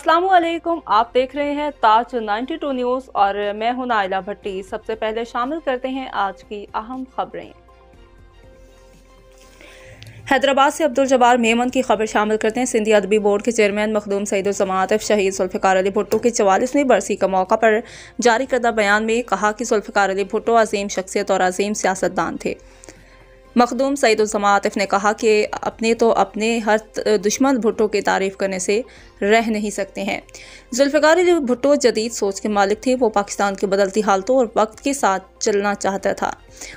अस्सलाम वालेकुम। आप देख रहे हैं ताज 92 न्यूज़ और मैं हूं नाइला भट्टी। सबसे पहले शामिल करते हैं आज की अहम खबरें। हैदराबाद से अब्दुल जब्बार मेमन की खबर शामिल करते हैं। सिंधी अदबी बोर्ड के चेयरमैन मखदूम सईद जमात शहीद जुल्फ़िकार अली भुट्टो की 44वीं बरसी का मौका पर जारी करदा बयान में कहा कि जुल्फ़िकार अली भुट्टो अजीम शख्सियत और अजीम सियासतदान थे। मखदूम सईद जमात ने कहा कि अपने हर दुश्मन भुट्टो की तारीफ़ करने से रह नहीं सकते हैं। जुल्फ़िकार अली भुट्टो जदीद सोच के मालिक थे। वो पाकिस्तान की बदलती हालतों और वक्त के साथ चलना चाहता था।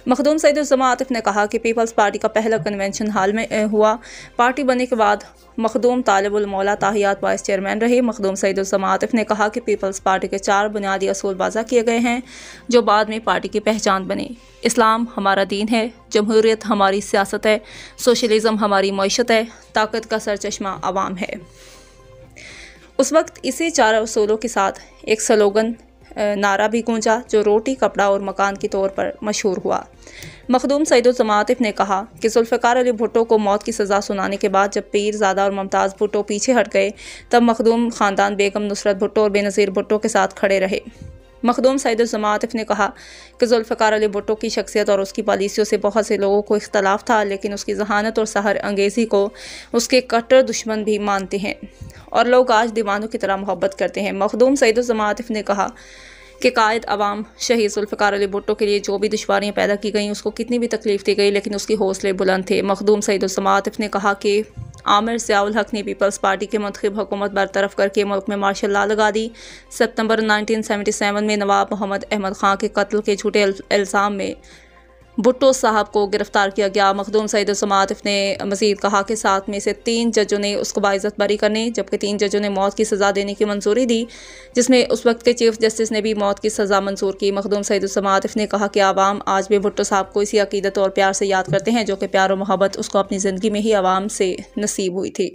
मखदूम सईद जमात ने कहा कि पीपल्स पार्टी का पहला कन्वेंशन हाल में हुआ। पार्टी बनने के बाद मखदूम तालिबुल मौला ताहियात वाइस चेयरमैन रहे। मखदूम सईद जमात ने कहा कि पीपल्स पार्टी के 4 बुनियादी असूल वाज़ा किए गए हैं जो बाद में पार्टी की पहचान बने। इस्लाम हमारा दीन है, जमहूरियत हमारी सियासत है, सोशलिज्म हमारी मईशत है, ताकत का सरचश्मा अवाम है। उस वक्त इसी 4 असूलों के साथ एक स्लोगन नारा भी गूंजा जो रोटी, कपड़ा और मकान के तौर पर मशहूर हुआ। मखदूम सईद जमात ने कहा कि जुल्फ़िकार अली भुट्टो को मौत की सज़ा सुनाने के बाद जब पीरज़ादा और मुमताज़ भुट्टो पीछे हट गए तब मखदूम ख़ानदान बेगम नुसरत भुट्टो और बेनज़ीर भुट्टो के साथ खड़े रहे। मखदूम सईद जमात ने कहा कि जुल्फ़िकार अली भुट्टो की शख्सियत और उसकी पॉलिसियों से बहुत से लोगों को इख्तलाफ था, लेकिन उसकी जहानत और सहर अंगेज़ी को उसके कट्टर दुश्मन भी मानते हैं और लोग आज दीवानों की तरह मोहब्बत करते हैं। मखदूम सईद जमात ने कहा कि कायद अवाम शहीद जुल्फ़िकार अली भुट्टो के लिए जो भी दुश्वारियाँ पैदा की गईं, उसको कितनी भी तकलीफ़ दी गई, लेकिन उसके हौसले बुलंद थे। मखदूम सईद जमात ने कहा कि आमिर ज़ियाउल हक ने पीपल्स पार्टी के मुंतखब हुकूमत बरतरफ करके मुल्क में मार्शल लॉ लगा दी। सितंबर 1977 में नवाब मोहम्मद अहमद खां के कत्ल के झूठे इल्ज़ाम में भुट्टो साहब को गिरफ्तार किया गया। मखदूम सईद जमात ने मज़ीद कहा कि 7 में से 3 जजों ने उसको बाइज़्ज़त बरी करने जबकि 3 जजों ने मौत की सज़ा देने की मंजूरी दी, जिसमें उस वक्त के चीफ जस्टिस ने भी मौत की सज़ा मंजूर की। मखदूम सईद जमात ने कहा कि आवाम आज भी भुट्टो साहब को इसी अकीदत और प्यार से याद करते हैं जो कि प्यार और मोहब्बत उसको अपनी ज़िंदगी में ही आवाम से नसीब हुई थी।